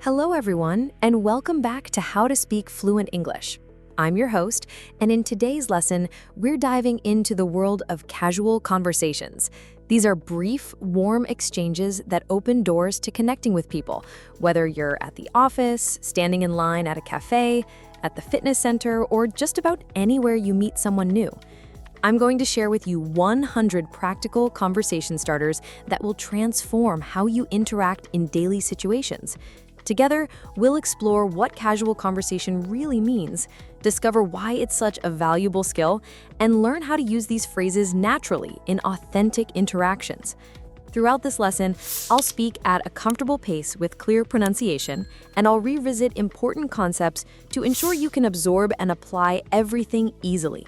Hello, everyone, and welcome back to How to Speak Fluent English. I'm your host, and in today's lesson, we're diving into the world of casual conversations. These are brief, warm exchanges that open doors to connecting with people, whether you're at the office, standing in line at a cafe, at the fitness center, or just about anywhere you meet someone new. I'm going to share with you 100 practical conversation starters that will transform how you interact in daily situations. Together, we'll explore what casual conversation really means, discover why it's such a valuable skill, and learn how to use these phrases naturally in authentic interactions. Throughout this lesson, I'll speak at a comfortable pace with clear pronunciation, and I'll revisit important concepts to ensure you can absorb and apply everything easily.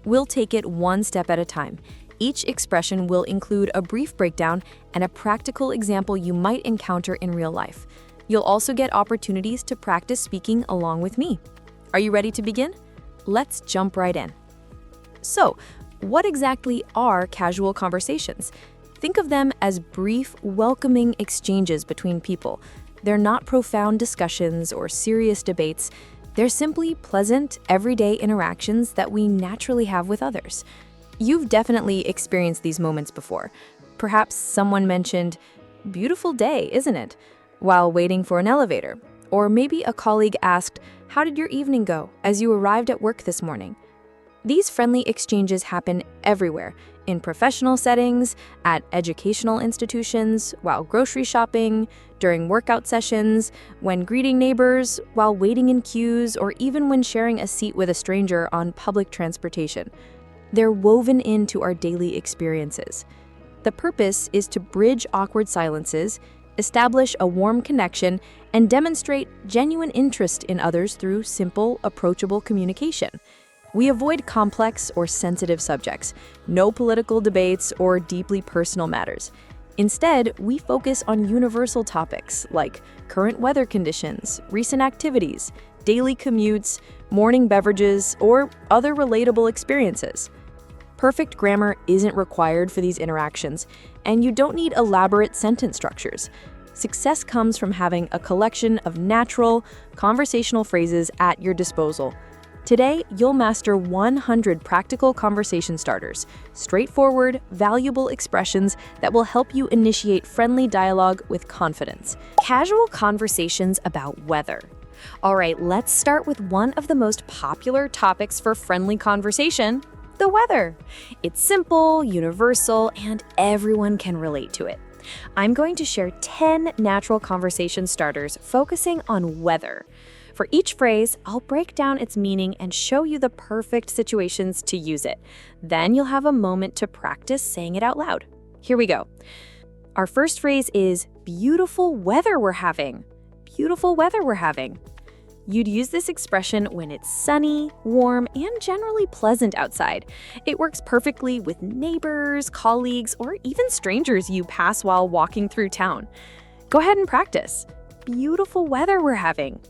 We'll take it one step at a time. Each expression will include a brief breakdown and a practical example you might encounter in real life. You'll also get opportunities to practice speaking along with me. Are you ready to begin? Let's jump right in. So, what exactly are casual conversations? Think of them as brief, welcoming exchanges between people. They're not profound discussions or serious debates. They're simply pleasant, everyday interactions that we naturally have with others. You've definitely experienced these moments before. Perhaps someone mentioned, "Beautiful day, isn't it?" while waiting for an elevator. Or maybe a colleague asked, "How did your evening go as you arrived at work this morning?" These friendly exchanges happen everywhere, in professional settings, at educational institutions, while grocery shopping, during workout sessions, when greeting neighbors, while waiting in queues, or even when sharing a seat with a stranger on public transportation. They're woven into our daily experiences. The purpose is to bridge awkward silences, establish a warm connection, and demonstrate genuine interest in others through simple, approachable communication. We avoid complex or sensitive subjects, no political debates or deeply personal matters. Instead, we focus on universal topics like current weather conditions, recent activities, daily commutes, morning beverages, or other relatable experiences. Perfect grammar isn't required for these interactions, and you don't need elaborate sentence structures. Success comes from having a collection of natural, conversational phrases at your disposal. Today, you'll master 100 practical conversation starters, straightforward, valuable expressions that will help you initiate friendly dialogue with confidence. Casual conversations about weather. All right, let's start with one of the most popular topics for friendly conversation: the weather. It's simple, universal, and everyone can relate to it. I'm going to share 10 natural conversation starters focusing on weather. For each phrase, I'll break down its meaning and show you the perfect situations to use it. Then you'll have a moment to practice saying it out loud. Here we go. Our first phrase is, "Beautiful weather we're having." Beautiful weather we're having. You'd use this expression when it's sunny, warm, and generally pleasant outside. It works perfectly with neighbors, colleagues, or even strangers you pass while walking through town. Go ahead and practice. Beautiful weather we're having.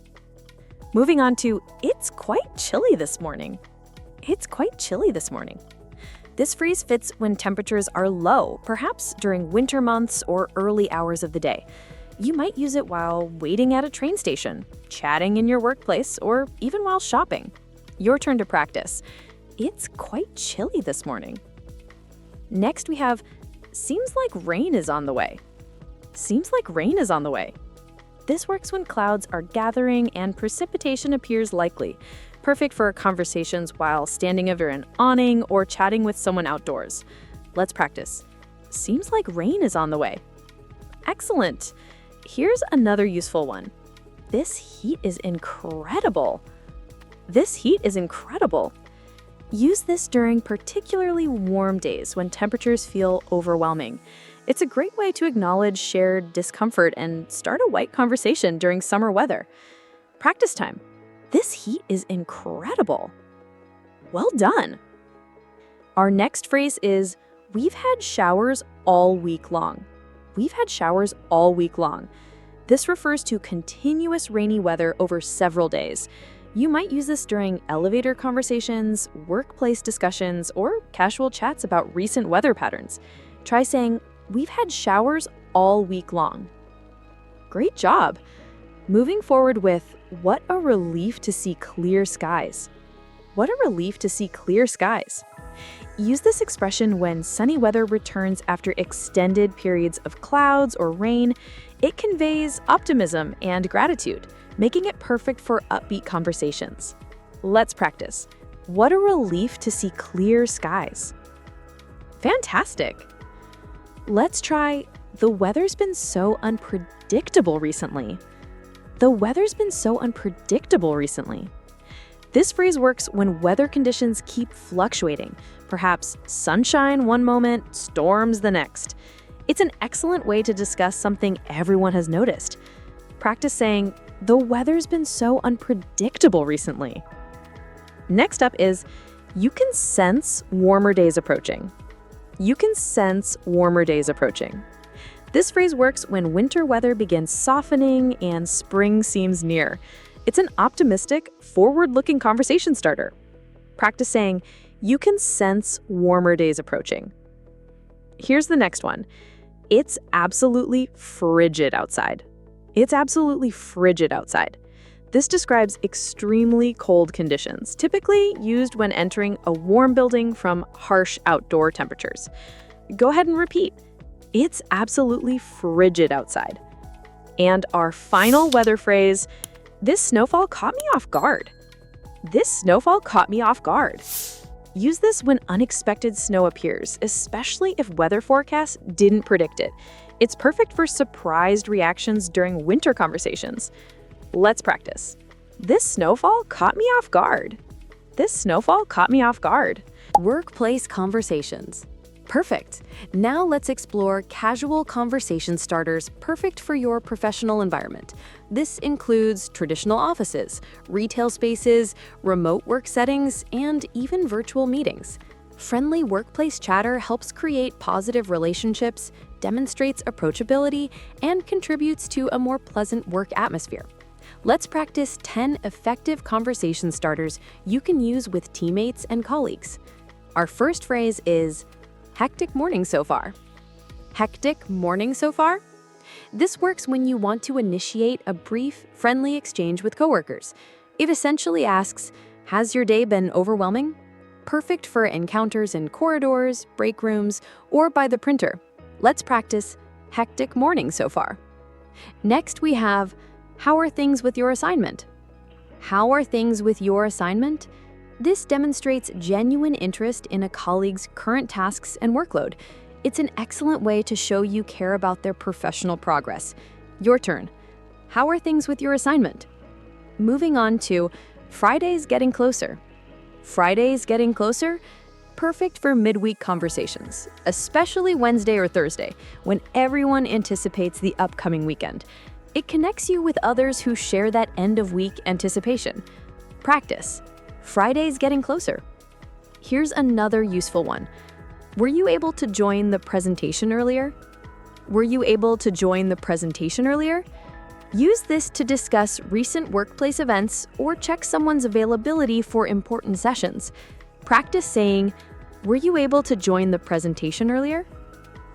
Moving on to, "It's quite chilly this morning." It's quite chilly this morning. This phrase fits when temperatures are low, perhaps during winter months or early hours of the day. You might use it while waiting at a train station, chatting in your workplace, or even while shopping. Your turn to practice. "It's quite chilly this morning." Next we have, "Seems like rain is on the way." Seems like rain is on the way. This works when clouds are gathering and precipitation appears likely. Perfect for conversations while standing under an awning or chatting with someone outdoors. Let's practice. "Seems like rain is on the way." Excellent. Here's another useful one. "This heat is incredible." This heat is incredible. Use this during particularly warm days when temperatures feel overwhelming. It's a great way to acknowledge shared discomfort and start a light conversation during summer weather. Practice time. "This heat is incredible." Well done. Our next phrase is, "We've had showers all week long." We've had showers all week long. This refers to continuous rainy weather over several days. You might use this during elevator conversations, workplace discussions, or casual chats about recent weather patterns. Try saying, "We've had showers all week long." Great job. Moving forward with, what a relief to see clear skies. What a relief to see clear skies. Use this expression when sunny weather returns after extended periods of clouds or rain. It conveys optimism and gratitude, making it perfect for upbeat conversations. Let's practice. What a relief to see clear skies. Fantastic. Let's try, the weather's been so unpredictable recently. The weather's been so unpredictable recently. This phrase works when weather conditions keep fluctuating, perhaps sunshine one moment, storms the next. It's an excellent way to discuss something everyone has noticed. Practice saying, the weather's been so unpredictable recently. Next up is, you can sense warmer days approaching. You can sense warmer days approaching. This phrase works when winter weather begins softening and spring seems near. It's an optimistic, forward-looking conversation starter. Practice saying, you can sense warmer days approaching. Here's the next one. It's absolutely frigid outside. It's absolutely frigid outside. This describes extremely cold conditions, typically used when entering a warm building from harsh outdoor temperatures. Go ahead and repeat. It's absolutely frigid outside. And our final weather phrase, this snowfall caught me off guard. This snowfall caught me off guard. Use this when unexpected snow appears, especially if weather forecasts didn't predict it. It's perfect for surprised reactions during winter conversations. Let's practice. This snowfall caught me off guard. This snowfall caught me off guard. Workplace conversations. Perfect. Now let's explore casual conversation starters perfect for your professional environment. This includes traditional offices, retail spaces, remote work settings, and even virtual meetings. Friendly workplace chatter helps create positive relationships, demonstrates approachability, and contributes to a more pleasant work atmosphere. Let's practice 10 effective conversation starters you can use with teammates and colleagues. Our first phrase is, hectic morning so far. Hectic morning so far? This works when you want to initiate a brief, friendly exchange with coworkers. It essentially asks, has your day been overwhelming? Perfect for encounters in corridors, break rooms, or by the printer. Let's practice hectic morning so far. Next we have, how are things with your assignment? How are things with your assignment? This demonstrates genuine interest in a colleague's current tasks and workload. It's an excellent way to show you care about their professional progress. Your turn. How are things with your assignment? Moving on to Friday's getting closer. Friday's getting closer? Perfect for midweek conversations, especially Wednesday or Thursday, when everyone anticipates the upcoming weekend. It connects you with others who share that end-of-week anticipation. Practice. Friday's getting closer. Here's another useful one. Were you able to join the presentation earlier? Were you able to join the presentation earlier? Use this to discuss recent workplace events or check someone's availability for important sessions. Practice saying, were you able to join the presentation earlier?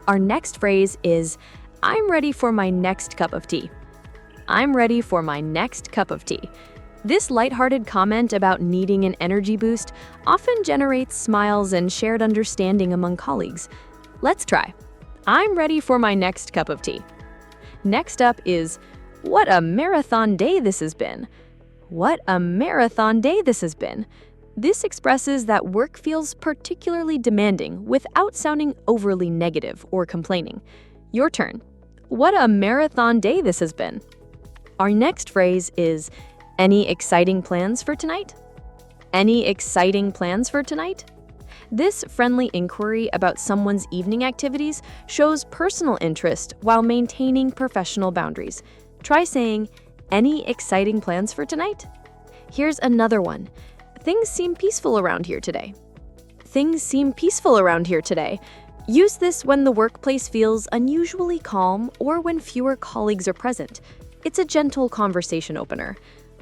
Our next phrase is, I'm ready for my next cup of tea. I'm ready for my next cup of tea. This lighthearted comment about needing an energy boost often generates smiles and shared understanding among colleagues. Let's try. I'm ready for my next cup of tea. Next up is, what a marathon day this has been. What a marathon day this has been. This expresses that work feels particularly demanding without sounding overly negative or complaining. Your turn. What a marathon day this has been. Our next phrase is, any exciting plans for tonight? Any exciting plans for tonight? This friendly inquiry about someone's evening activities shows personal interest while maintaining professional boundaries. Try saying, any exciting plans for tonight? Here's another one. Things seem peaceful around here today. Things seem peaceful around here today. Use this when the workplace feels unusually calm or when fewer colleagues are present. It's a gentle conversation opener.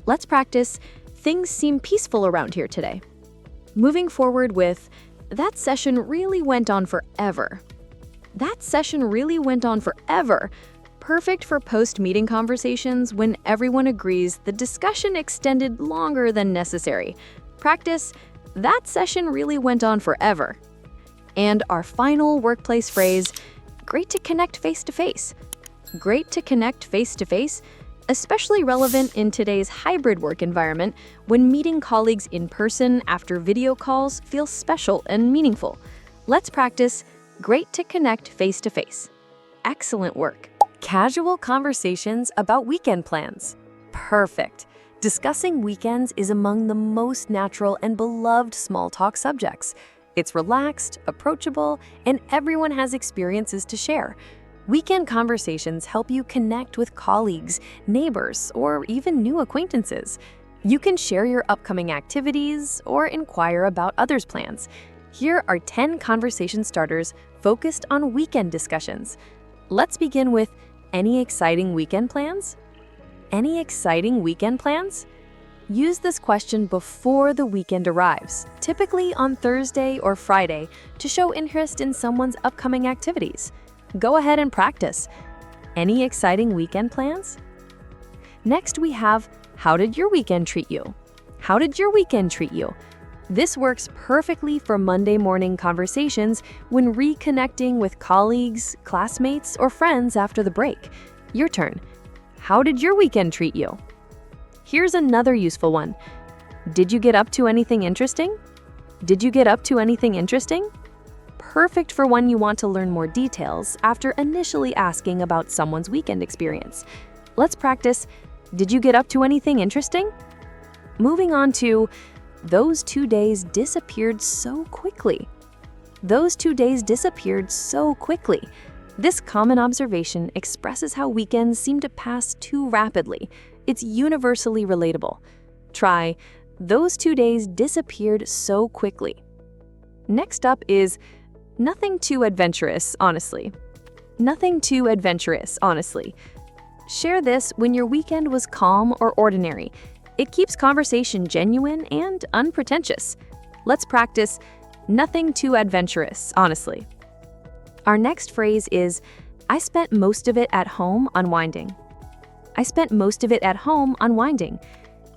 Let's practice, things seem peaceful around here today. Moving forward with, that session really went on forever. That session really went on forever. perfect for post-meeting conversations when everyone agrees the discussion extended longer than necessary. Practice, that session really went on forever. And our final workplace phrase, great to connect face-to-face. Great to connect face-to-face, especially relevant in today's hybrid work environment when meeting colleagues in person after video calls feels special and meaningful. Let's practice, great to connect face-to-face. Excellent work. Casual conversations about weekend plans. Perfect. Discussing weekends is among the most natural and beloved small talk subjects. It's relaxed, approachable, and everyone has experiences to share. Weekend conversations help you connect with colleagues, neighbors, or even new acquaintances. You can share your upcoming activities or inquire about others' plans. Here are 10 conversation starters focused on weekend discussions. Let's begin with any exciting weekend plans? Any exciting weekend plans? Use this question before the weekend arrives, typically on Thursday or Friday, to show interest in someone's upcoming activities. Go ahead and practice. Any exciting weekend plans? Next, we have, how did your weekend treat you? How did your weekend treat you? This works perfectly for Monday morning conversations when reconnecting with colleagues, classmates, or friends after the break. Your turn. How did your weekend treat you? Here's another useful one. Did you get up to anything interesting? Did you get up to anything interesting? Perfect for when you want to learn more details after initially asking about someone's weekend experience. Let's practice, did you get up to anything interesting? Moving on to, those 2 days disappeared so quickly. Those 2 days disappeared so quickly. This common observation expresses how weekends seem to pass too rapidly. It's universally relatable. Try, those 2 days disappeared so quickly. Next up is, nothing too adventurous, honestly. Nothing too adventurous, honestly. Share this when your weekend was calm or ordinary. It keeps conversation genuine and unpretentious. Let's practice, nothing too adventurous, honestly. Our next phrase is, I spent most of it at home unwinding. I spent most of it at home unwinding.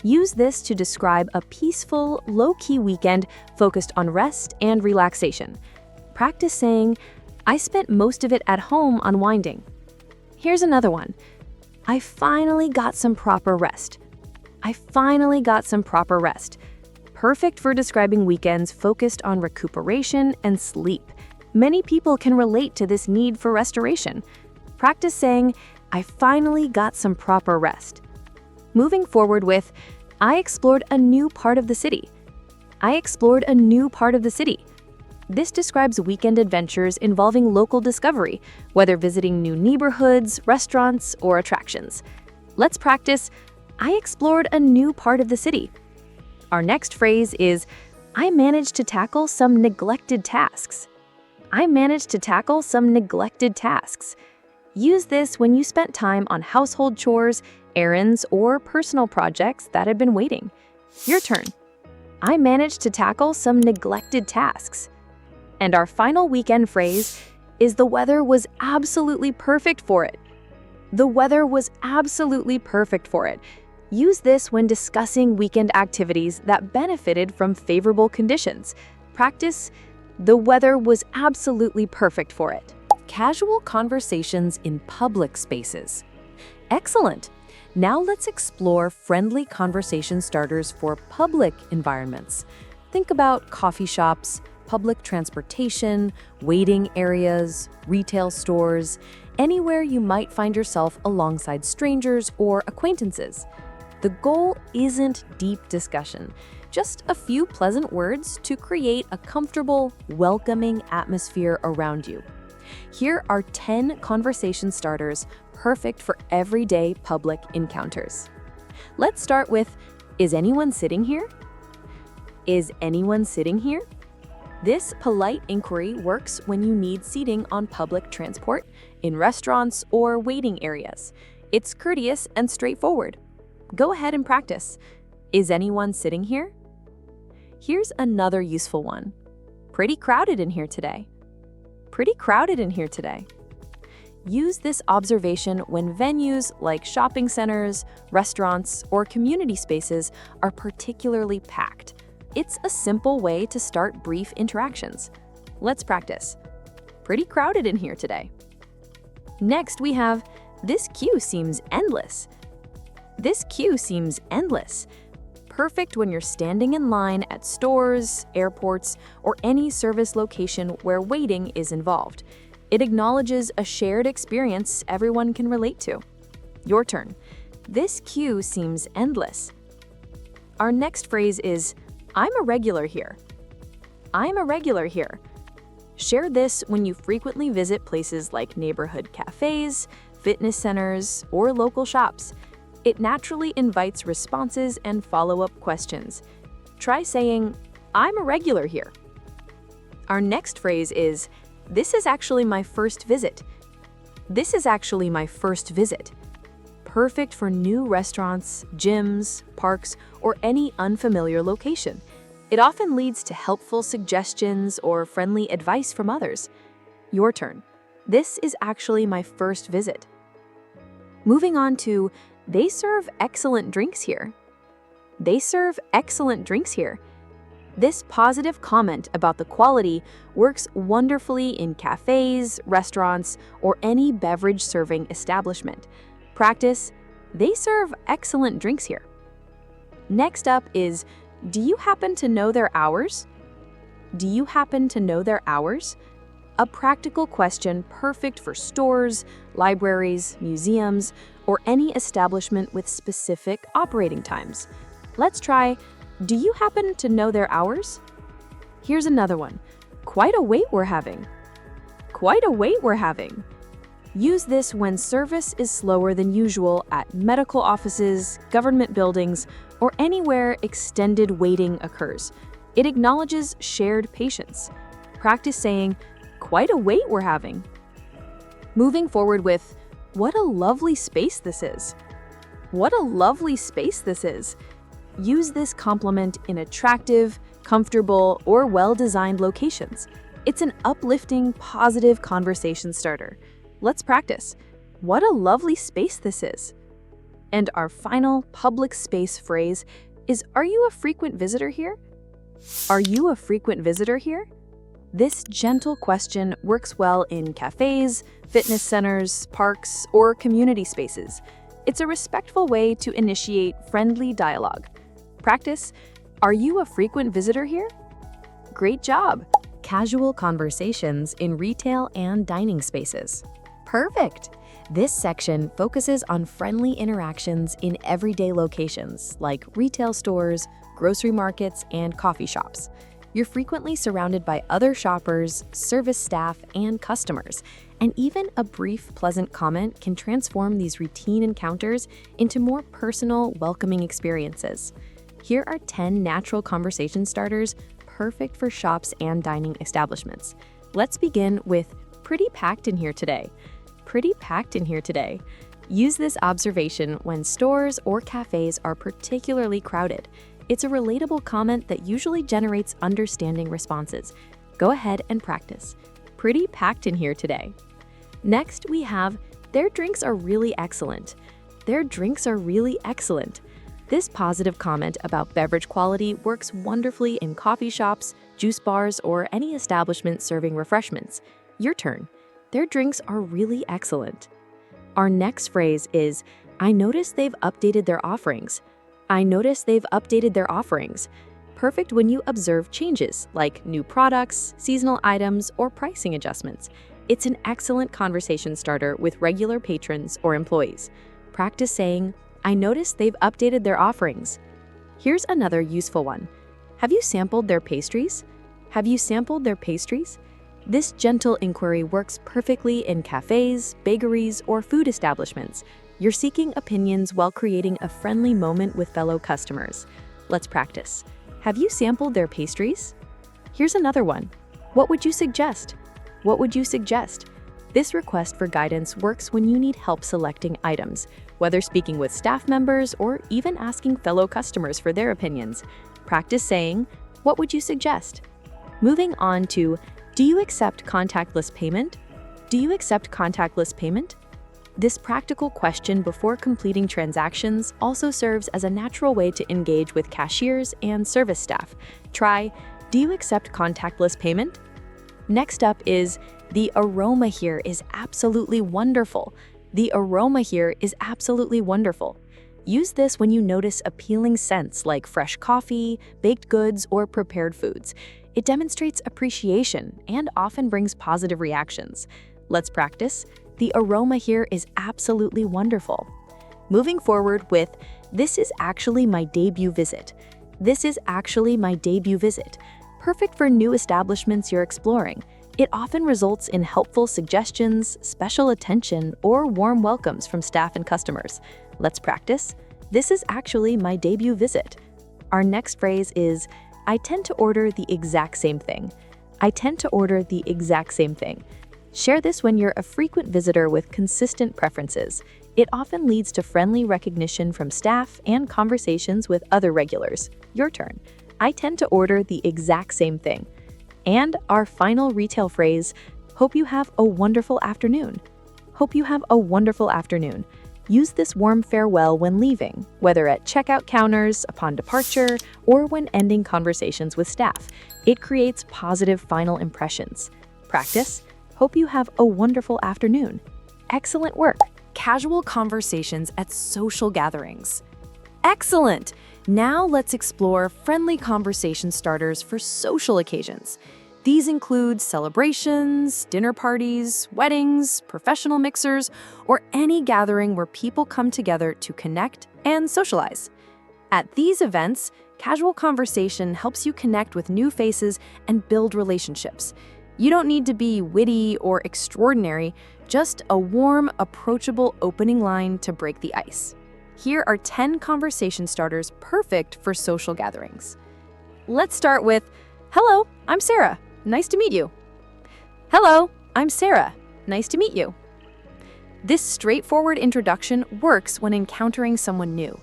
Use this to describe a peaceful, low-key weekend focused on rest and relaxation. Practice saying, I spent most of it at home unwinding. Here's another one. I finally got some proper rest. I finally got some proper rest. Perfect for describing weekends focused on recuperation and sleep. Many people can relate to this need for restoration. Practice saying, I finally got some proper rest. Moving forward with, I explored a new part of the city. I explored a new part of the city. This describes weekend adventures involving local discovery, whether visiting new neighborhoods, restaurants, or attractions. Let's practice, I explored a new part of the city. Our next phrase is, I managed to tackle some neglected tasks. I managed to tackle some neglected tasks. Use this when you spent time on household chores, errands, or personal projects that had been waiting. Your turn. I managed to tackle some neglected tasks. And our final weekend phrase is, the weather was absolutely perfect for it. The weather was absolutely perfect for it. Use this when discussing weekend activities that benefited from favorable conditions. Practice, the weather was absolutely perfect for it. Casual conversations in public spaces. Excellent. Now let's explore friendly conversation starters for public environments. Think about coffee shops, public transportation, waiting areas, retail stores, anywhere you might find yourself alongside strangers or acquaintances. The goal isn't deep discussion, just a few pleasant words to create a comfortable, welcoming atmosphere around you. Here are 10 conversation starters perfect for everyday public encounters. Let's start with, is anyone sitting here? Is anyone sitting here? This polite inquiry works when you need seating on public transport, in restaurants, or waiting areas. It's courteous and straightforward. Go ahead and practice. Is anyone sitting here? Here's another useful one. Pretty crowded in here today. Pretty crowded in here today. Use this observation when venues like shopping centers, restaurants, or community spaces are particularly packed. It's a simple way to start brief interactions. Let's practice. Pretty crowded in here today. Next, we have, this queue seems endless. This queue seems endless. Perfect when you're standing in line at stores, airports, or any service location where waiting is involved. It acknowledges a shared experience everyone can relate to. Your turn. This queue seems endless. Our next phrase is, I'm a regular here. I'm a regular here. Share this when you frequently visit places like neighborhood cafes, fitness centers, or local shops. It naturally invites responses and follow-up questions. Try saying, I'm a regular here. Our next phrase is, this is actually my first visit. This is actually my first visit. Perfect for new restaurants, gyms, parks, or any unfamiliar location. It often leads to helpful suggestions or friendly advice from others. Your turn. This is actually my first visit. Moving on to, they serve excellent drinks here. They serve excellent drinks here. This positive comment about the quality works wonderfully in cafes, restaurants, or any beverage serving establishment. Practice, they serve excellent drinks here. Next up is, do you happen to know their hours? Do you happen to know their hours? A practical question perfect for stores, libraries, museums, or any establishment with specific operating times. Let's try, do you happen to know their hours? Here's another one. Quite a wait we're having. Quite a wait we're having. Use this when service is slower than usual at medical offices, government buildings, or anywhere extended waiting occurs. It acknowledges shared patience. Practice saying, quite a wait we're having. Moving forward with, what a lovely space this is. What a lovely space this is. Use this compliment in attractive, comfortable, or well-designed locations. It's an uplifting, positive conversation starter. Let's practice. What a lovely space this is. And our final public space phrase is, are you a frequent visitor here? Are you a frequent visitor here? This gentle question works well in cafes, fitness centers, parks, or community spaces. It's a respectful way to initiate friendly dialogue. Practice, are you a frequent visitor here? Great job! Casual conversations in retail and dining spaces. Perfect! This section focuses on friendly interactions in everyday locations like retail stores, grocery markets, and coffee shops. You're frequently surrounded by other shoppers, service staff, and customers, and even a brief, pleasant comment can transform these routine encounters into more personal, welcoming experiences. Here are 10 natural conversation starters perfect for shops and dining establishments. Let's begin with, pretty packed in here today. Pretty packed in here today. Use this observation when stores or cafes are particularly crowded. It's a relatable comment that usually generates understanding responses. Go ahead and practice. Pretty packed in here today. Next, we have, their drinks are really excellent. Their drinks are really excellent. This positive comment about beverage quality works wonderfully in coffee shops, juice bars, or any establishment serving refreshments. Your turn. Their drinks are really excellent. Our next phrase is, I noticed they've updated their offerings. I noticed they've updated their offerings. Perfect when you observe changes like new products, seasonal items, or pricing adjustments. It's an excellent conversation starter with regular patrons or employees. Practice saying, I noticed they've updated their offerings. Here's another useful one. Have you sampled their pastries? Have you sampled their pastries? This gentle inquiry works perfectly in cafes, bakeries, or food establishments. You're seeking opinions while creating a friendly moment with fellow customers. Let's practice. Have you sampled their pastries? Here's another one. What would you suggest? What would you suggest? This request for guidance works when you need help selecting items, whether speaking with staff members or even asking fellow customers for their opinions. Practice saying, what would you suggest? Moving on to, do you accept contactless payment? Do you accept contactless payment? This practical question before completing transactions also serves as a natural way to engage with cashiers and service staff. Try, do you accept contactless payment? Next up is, the aroma here is absolutely wonderful. The aroma here is absolutely wonderful. Use this when you notice appealing scents like fresh coffee, baked goods, or prepared foods. It demonstrates appreciation and often brings positive reactions. Let's practice. The aroma here is absolutely wonderful. Moving forward with, this is actually my debut visit. This is actually my debut visit. Perfect for new establishments you're exploring. It often results in helpful suggestions, special attention, or warm welcomes from staff and customers. Let's practice. This is actually my debut visit. Our next phrase is, I tend to order the exact same thing. I tend to order the exact same thing. Share this when you're a frequent visitor with consistent preferences. It often leads to friendly recognition from staff and conversations with other regulars. Your turn. I tend to order the exact same thing. And our final retail phrase, hope you have a wonderful afternoon. Hope you have a wonderful afternoon. Use this warm farewell when leaving, whether at checkout counters, upon departure, or when ending conversations with staff. It creates positive final impressions. Practice. Hope you have a wonderful afternoon. Excellent work. Casual conversations at social gatherings. Excellent! Now let's explore friendly conversation starters for social occasions. These include celebrations, dinner parties, weddings, professional mixers, or any gathering where people come together to connect and socialize. At these events, casual conversation helps you connect with new faces and build relationships. You don't need to be witty or extraordinary, just a warm, approachable opening line to break the ice. Here are 10 conversation starters perfect for social gatherings. Let's start with, hello, I'm Sarah. Nice to meet you. Hello, I'm Sarah. Nice to meet you. This straightforward introduction works when encountering someone new.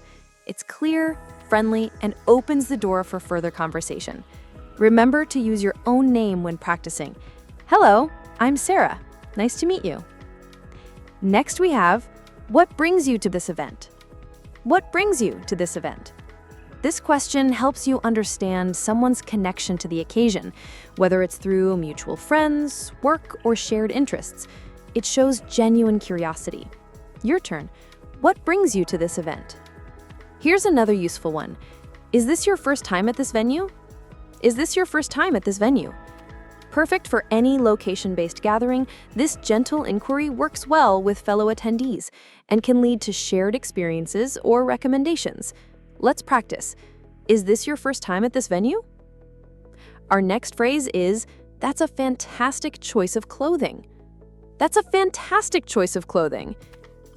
It's clear, friendly, and opens the door for further conversation. Remember to use your own name when practicing. Hello, I'm Sarah. Nice to meet you. Next we have, what brings you to this event? What brings you to this event? This question helps you understand someone's connection to the occasion, whether it's through mutual friends, work, or shared interests. It shows genuine curiosity. Your turn. What brings you to this event? Here's another useful one. Is this your first time at this venue? Is this your first time at this venue? Perfect for any location-based gathering, this gentle inquiry works well with fellow attendees and can lead to shared experiences or recommendations. Let's practice. Is this your first time at this venue? Our next phrase is, that's a fantastic choice of clothing. That's a fantastic choice of clothing.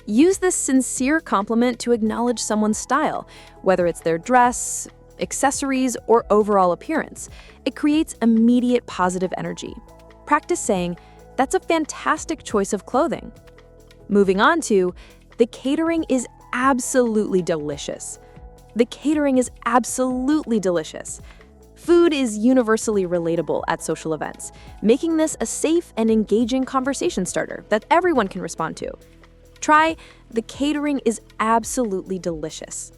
Use this sincere compliment to acknowledge someone's style, whether it's their dress, accessories, or overall appearance. It creates immediate positive energy. Practice saying, that's a fantastic choice of clothing. Moving on to, the catering is absolutely delicious. The catering is absolutely delicious. Food is universally relatable at social events, making this a safe and engaging conversation starter that everyone can respond to. Try, the catering is absolutely delicious.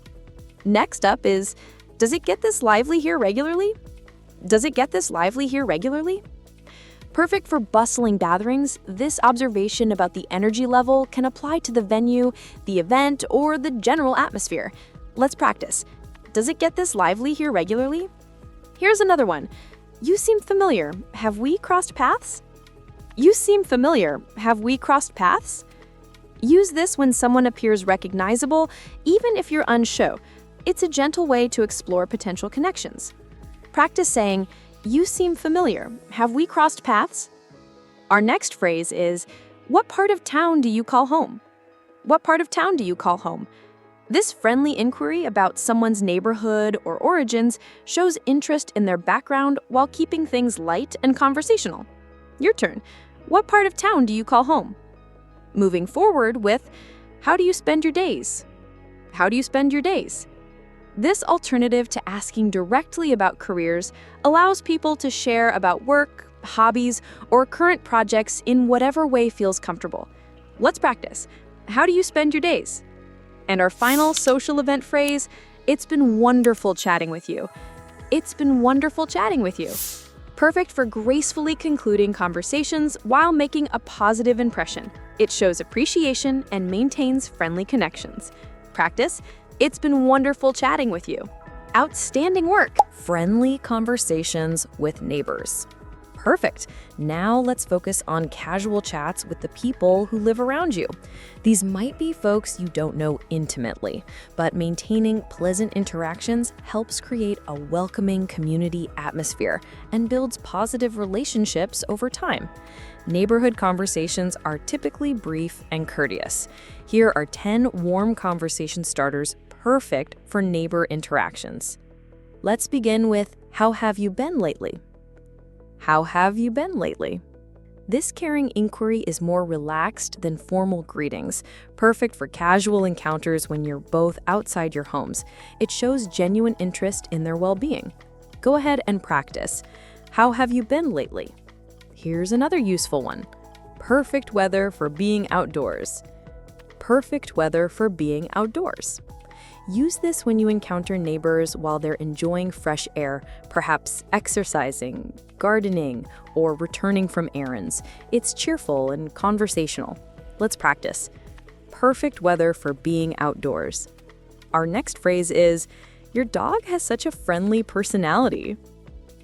Next up is, does it get this lively here regularly? Does it get this lively here regularly? Perfect for bustling gatherings, this observation about the energy level can apply to the venue, the event, or the general atmosphere. Let's practice. Does it get this lively here regularly? Here's another one. You seem familiar. Have we crossed paths? You seem familiar. Have we crossed paths? Use this when someone appears recognizable, even if you're unsure. It's a gentle way to explore potential connections. Practice saying, you seem familiar. Have we crossed paths? Our next phrase is, what part of town do you call home? What part of town do you call home? This friendly inquiry about someone's neighborhood or origins shows interest in their background while keeping things light and conversational. Your turn. What part of town do you call home? Moving forward with, how do you spend your days? How do you spend your days? This alternative to asking directly about careers allows people to share about work, hobbies, or current projects in whatever way feels comfortable. Let's practice. How do you spend your days? And our final social event phrase, it's been wonderful chatting with you. It's been wonderful chatting with you. Perfect for gracefully concluding conversations while making a positive impression. It shows appreciation and maintains friendly connections. Practice, it's been wonderful chatting with you. Outstanding work. Friendly conversations with neighbors. Perfect. Now let's focus on casual chats with the people who live around you. These might be folks you don't know intimately, but maintaining pleasant interactions helps create a welcoming community atmosphere and builds positive relationships over time. Neighborhood conversations are typically brief and courteous. Here are 10 warm conversation starters perfect for neighbor interactions. Let's begin with, how have you been lately? How have you been lately? This caring inquiry is more relaxed than formal greetings, perfect for casual encounters when you're both outside your homes. It shows genuine interest in their well-being. Go ahead and practice. How have you been lately? Here's another useful one. Perfect weather for being outdoors. Perfect weather for being outdoors. Use this when you encounter neighbors while they're enjoying fresh air, perhaps exercising, gardening, or returning from errands. It's cheerful and conversational. Let's practice. Perfect weather for being outdoors. Our next phrase is, your dog has such a friendly personality.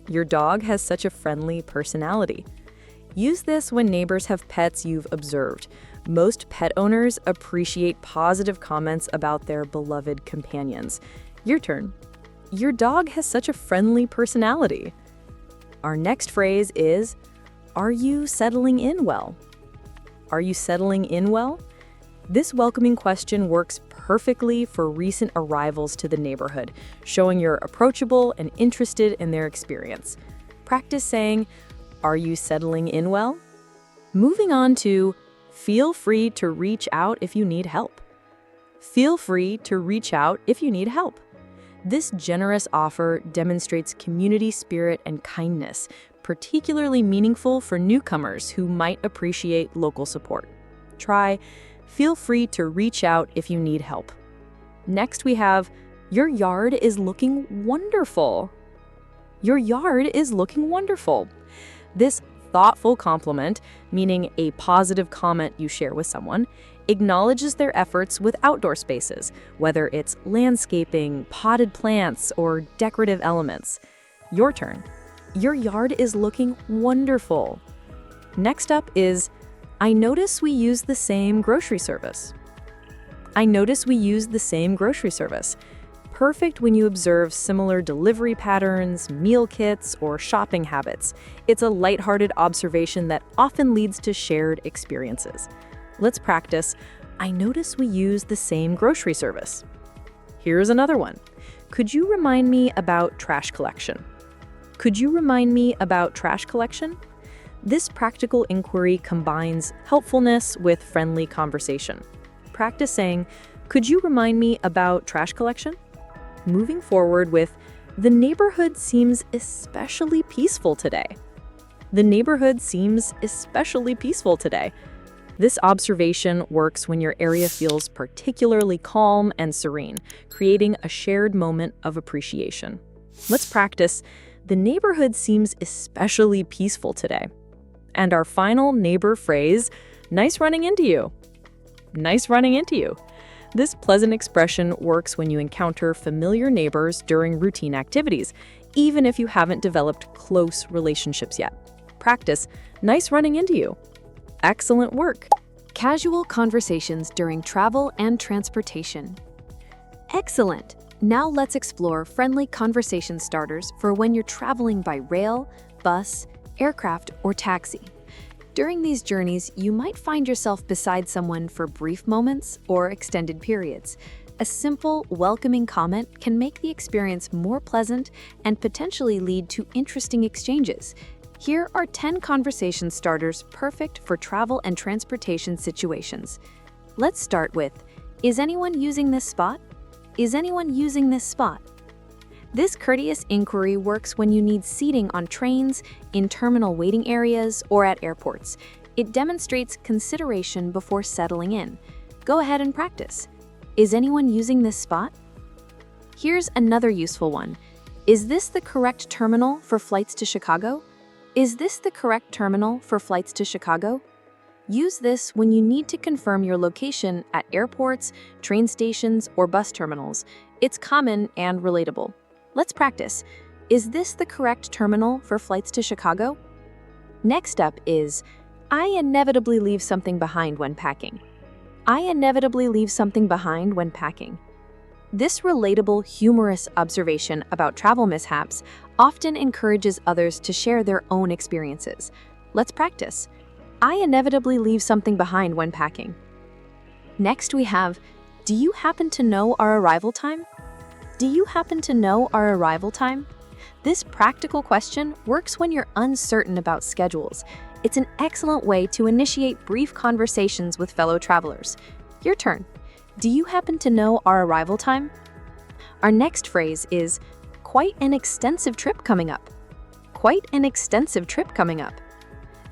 Your dog has such a friendly personality. Use this when neighbors have pets you've observed. Most pet owners appreciate positive comments about their beloved companions. Your turn. Your dog has such a friendly personality. Our next phrase is, are you settling in well? Are you settling in well? This welcoming question works perfectly for recent arrivals to the neighborhood, showing you're approachable and interested in their experience. Practice saying, are you settling in well? Moving on to, feel free to reach out if you need help. Feel free to reach out if you need help. This generous offer demonstrates community spirit and kindness, particularly meaningful for newcomers who might appreciate local support. Try, feel free to reach out if you need help. Next we have, your yard is looking wonderful. Your yard is looking wonderful. This thoughtful compliment, meaning a positive comment you share with someone, acknowledges their efforts with outdoor spaces, whether it's landscaping, potted plants, or decorative elements. Your turn. Your yard is looking wonderful. Next up is, I notice we use the same grocery service. I notice we use the same grocery service. Perfect when you observe similar delivery patterns, meal kits, or shopping habits. It's a lighthearted observation that often leads to shared experiences. Let's practice, I notice we use the same grocery service. Here's another one. Could you remind me about trash collection? Could you remind me about trash collection? This practical inquiry combines helpfulness with friendly conversation. Practice saying, could you remind me about trash collection? Moving forward with, the neighborhood seems especially peaceful today. The neighborhood seems especially peaceful today. This observation works when your area feels particularly calm and serene, creating a shared moment of appreciation. Let's practice, the neighborhood seems especially peaceful today. And our final neighbor phrase, nice running into you. Nice running into you. This pleasant expression works when you encounter familiar neighbors during routine activities, even if you haven't developed close relationships yet. Practice, nice running into you. Excellent work. Casual conversations during travel and transportation. Excellent. Now let's explore friendly conversation starters for when you're traveling by rail, bus, aircraft, or taxi. During these journeys, you might find yourself beside someone for brief moments or extended periods. A simple, welcoming comment can make the experience more pleasant and potentially lead to interesting exchanges. Here are 10 conversation starters perfect for travel and transportation situations. Let's start with, is anyone using this spot? Is anyone using this spot? This courteous inquiry works when you need seating on trains, in terminal waiting areas, or at airports. It demonstrates consideration before settling in. Go ahead and practice. Is anyone using this spot? Here's another useful one. Is this the correct terminal for flights to Chicago? Is this the correct terminal for flights to Chicago? Use this when you need to confirm your location at airports, train stations, or bus terminals. It's common and relatable. Let's practice. Is this the correct terminal for flights to Chicago? Next up is, I inevitably leave something behind when packing. I inevitably leave something behind when packing. This relatable, humorous observation about travel mishaps often encourages others to share their own experiences. Let's practice. I inevitably leave something behind when packing. Next we have, do you happen to know our arrival time? Do you happen to know our arrival time? This practical question works when you're uncertain about schedules. It's an excellent way to initiate brief conversations with fellow travelers. Your turn. Do you happen to know our arrival time? Our next phrase is, quite an extensive trip coming up. Quite an extensive trip coming up.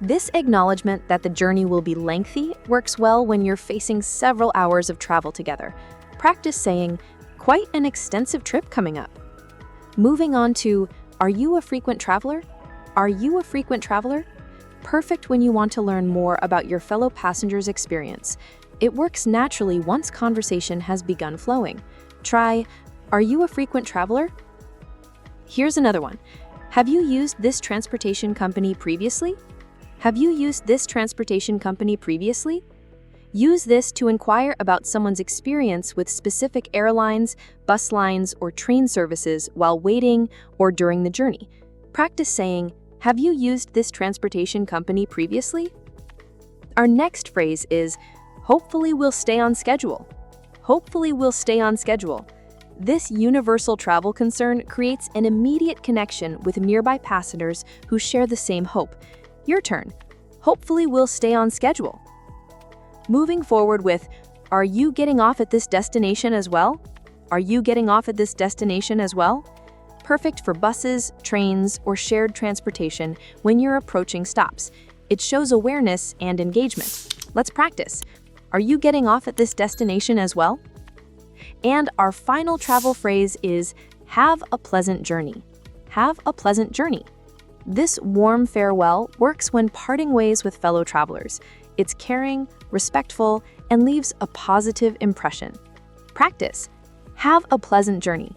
This acknowledgement that the journey will be lengthy works well when you're facing several hours of travel together. Practice saying, quite an extensive trip coming up. Moving on to, are you a frequent traveler? Are you a frequent traveler? Perfect when you want to learn more about your fellow passengers' experience. It works naturally once conversation has begun flowing. Try, are you a frequent traveler? Here's another one. Have you used this transportation company previously? Have you used this transportation company previously? Use this to inquire about someone's experience with specific airlines, bus lines, or train services while waiting or during the journey. Practice saying, have you used this transportation company previously? Our next phrase is, hopefully we'll stay on schedule. Hopefully we'll stay on schedule. This universal travel concern creates an immediate connection with nearby passengers who share the same hope. Your turn. Hopefully we'll stay on schedule. Moving forward with, are you getting off at this destination as well? Are you getting off at this destination as well? Perfect for buses, trains, or shared transportation when you're approaching stops. It shows awareness and engagement. Let's practice. Are you getting off at this destination as well? And our final travel phrase is, have a pleasant journey. Have a pleasant journey. This warm farewell works when parting ways with fellow travelers. It's caring, respectful, and leaves a positive impression. Practice. Have a pleasant journey.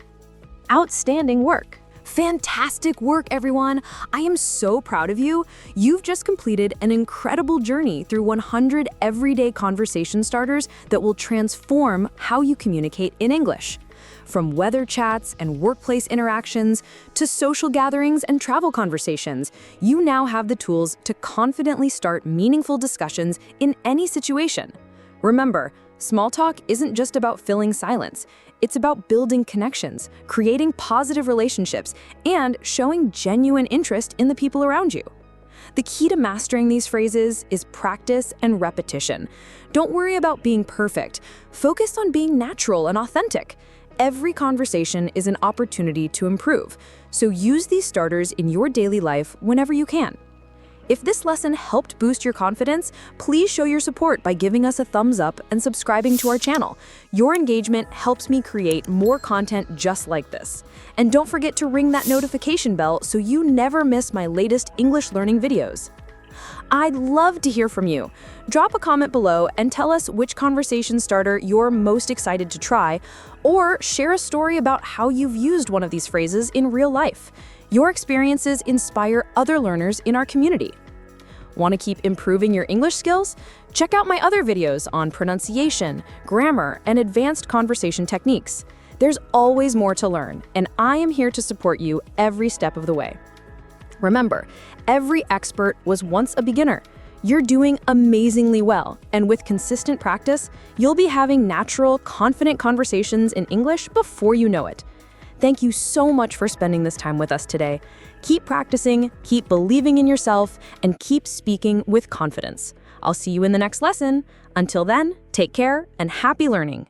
Outstanding work. Fantastic work, everyone! I am so proud of you. You've just completed an incredible journey through 100 everyday conversation starters that will transform how you communicate in English. From weather chats and workplace interactions to social gatherings and travel conversations, you now have the tools to confidently start meaningful discussions in any situation. Remember, small talk isn't just about filling silence. It's about building connections, creating positive relationships, and showing genuine interest in the people around you. The key to mastering these phrases is practice and repetition. Don't worry about being perfect. Focus on being natural and authentic. Every conversation is an opportunity to improve, so use these starters in your daily life whenever you can. If this lesson helped boost your confidence, please show your support by giving us a thumbs up and subscribing to our channel. Your engagement helps me create more content just like this. And don't forget to ring that notification bell so you never miss my latest English learning videos. I'd love to hear from you. Drop a comment below and tell us which conversation starter you're most excited to try, or share a story about how you've used one of these phrases in real life. Your experiences inspire other learners in our community. Want to keep improving your English skills? Check out my other videos on pronunciation, grammar, and advanced conversation techniques. There's always more to learn, and I am here to support you every step of the way. Remember, every expert was once a beginner. You're doing amazingly well, and with consistent practice, you'll be having natural, confident conversations in English before you know it. Thank you so much for spending this time with us today. Keep practicing, keep believing in yourself, and keep speaking with confidence. I'll see you in the next lesson. Until then, take care and happy learning.